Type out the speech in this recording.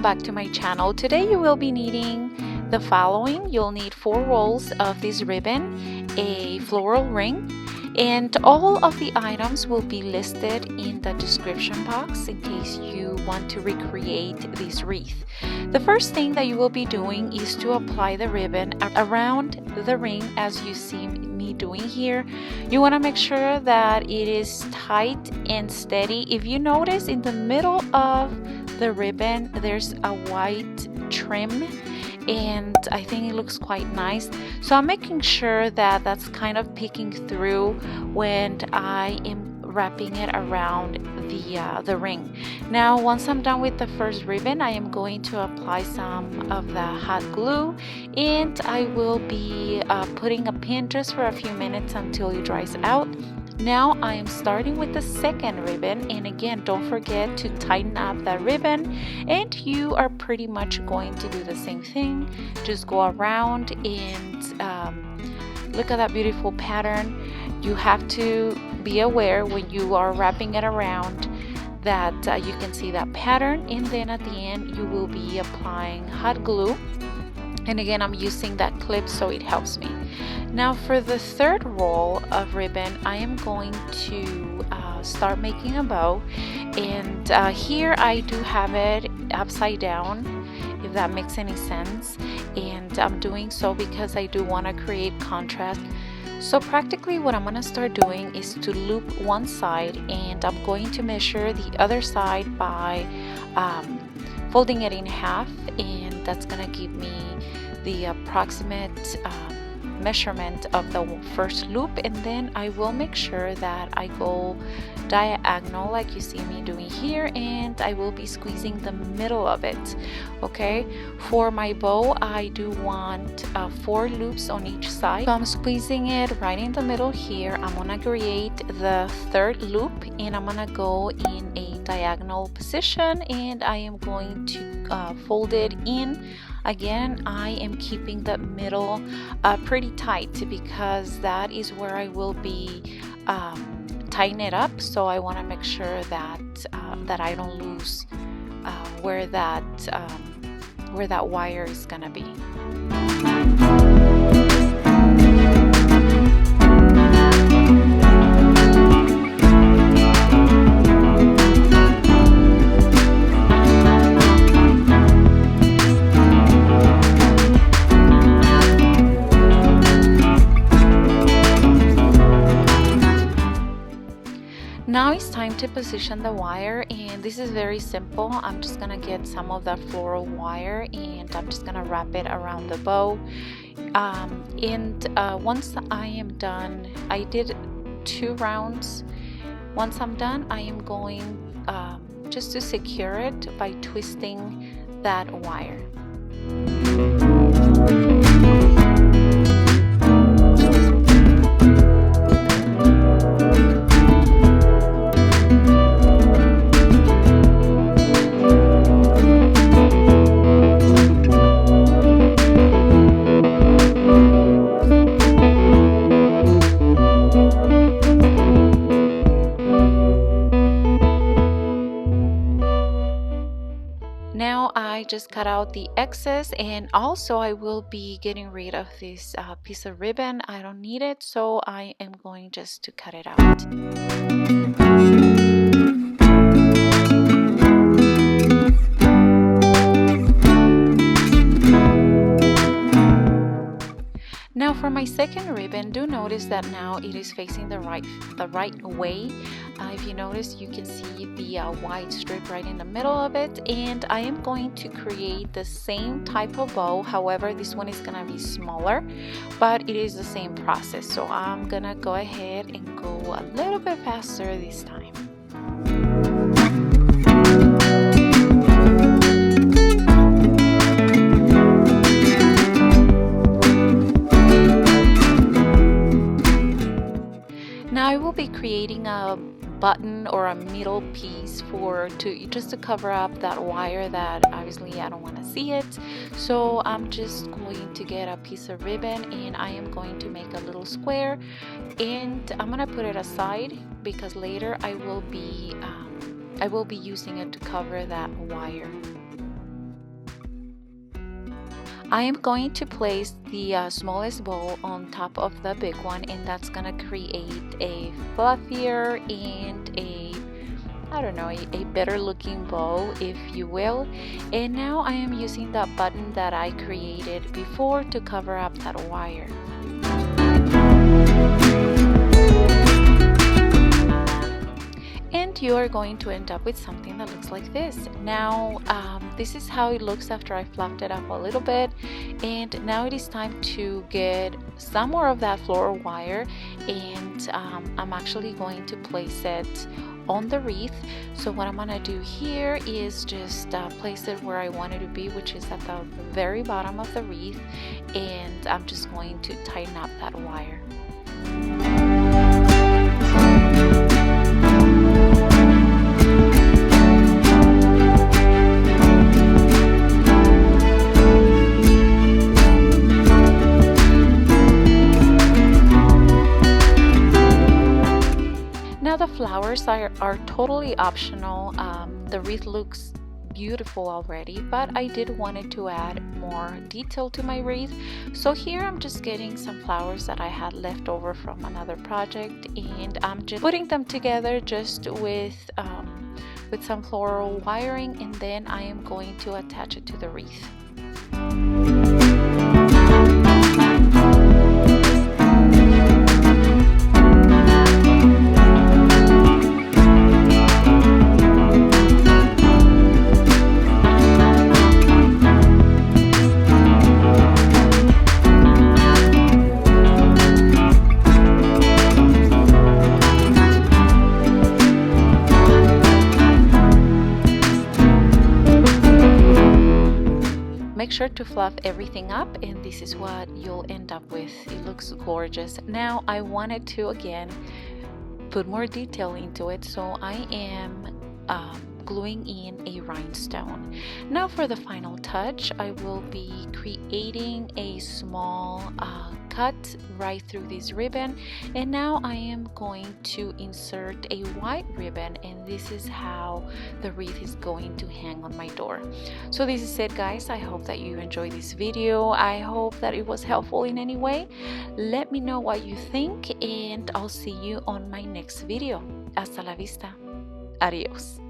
back to my channel. Today you will be needing the following. You'll need 4 rolls of this ribbon, a floral ring, and all of the items will be listed in the description box in case you want to recreate this wreath. The first thing that you will be doing is to apply the ribbon around the ring as you see me doing here. You want to make sure that it is tight and steady. If you notice in the middle of the ribbon there's a white trim, and I think it looks quite nice, so I'm making sure that that's kind of peeking through when I am wrapping it around the ring. Now once I'm done with the first ribbon, I am going to apply some of the hot glue, and I will be putting a pin just for a few minutes until it dries out. Now I am starting with the second ribbon, and again, don't forget to tighten up that ribbon, and you are pretty much going to do the same thing. Just go around and look at that beautiful pattern. You have to be aware when you are wrapping it around that you can see that pattern, and then at the end you will be applying hot glue. And again, I'm using that clip so it helps me. Now for the third roll of ribbon, I am going to start making a bow, and here I do have it upside down, if that makes any sense, and I'm doing so because I do want to create contrast. So practically what I'm going to start doing is to loop one side, and I'm going to measure the other side by folding it in half, and that's going to give me the approximate measurement of the first loop, and then I will make sure that I go diagonal like you see me doing here, and I will be squeezing the middle of it. Okay, for my bow I do want 4 loops on each side, so I'm squeezing it right in the middle here. I'm gonna create the third loop, and I'm gonna go in a diagonal position, and I am going to fold it in. Again, I am keeping the middle pretty tight because that is where I will be tying it up. So I want to make sure that that I don't lose where that wire is gonna be. Now it's time to position the wire, and this is very simple. I'm just gonna get some of that floral wire, and I'm just gonna wrap it around the bow. Once I am done, I did 2 rounds. Once I'm done, I am going just to secure it by twisting that wire. Now I just cut out the excess, and also I will be getting rid of this piece of ribbon. I don't need it, so I am going just to cut it out. Now for my second ribbon, do notice that now it is facing the right way. If you notice, you can see the white strip right in the middle of it, and I am going to create the same type of bow. However, this one is gonna be smaller, but it is the same process. So I'm gonna go ahead and go a little bit faster this time. Now I will be creating a button or a middle piece just to cover up that wire that obviously I don't want to see it. So I'm just going to get a piece of ribbon, and I am going to make a little square, and I'm gonna put it aside because later I will be using it to cover that wire. I am going to place the smallest bow on top of the big one, and that's gonna create a fluffier and I don't know, a better looking bow, if you will. And now I am using that button that I created before to cover up that wire. And you are going to end up with something that looks like this. Now this is how it looks after I fluffed it up a little bit, and now it is time to get some more of that floral wire, and I'm actually going to place it on the wreath. So what I'm gonna do here is just place it where I want it to be, which is at the very bottom of the wreath, and I'm just going to tighten up that wire. Now the flowers are totally optional. The wreath looks beautiful already, but I did wanted to add more detail to my wreath. So here I'm just getting some flowers that I had left over from another project, and I'm just putting them together just with some floral wiring, and then I am going to attach it to the wreath. Make sure to fluff everything up, and this is what you'll end up with. It looks gorgeous. Now I wanted to again put more detail into it, so I am gluing in a rhinestone. Now for the final touch, I will be creating a small cut right through this ribbon, and now I am going to insert a white ribbon, and this is how the wreath is going to hang on my door. So this is it, guys. I hope that you enjoyed this video. I hope that it was helpful in any way. Let me know what you think, and I'll see you on my next video. Hasta la vista. Adios.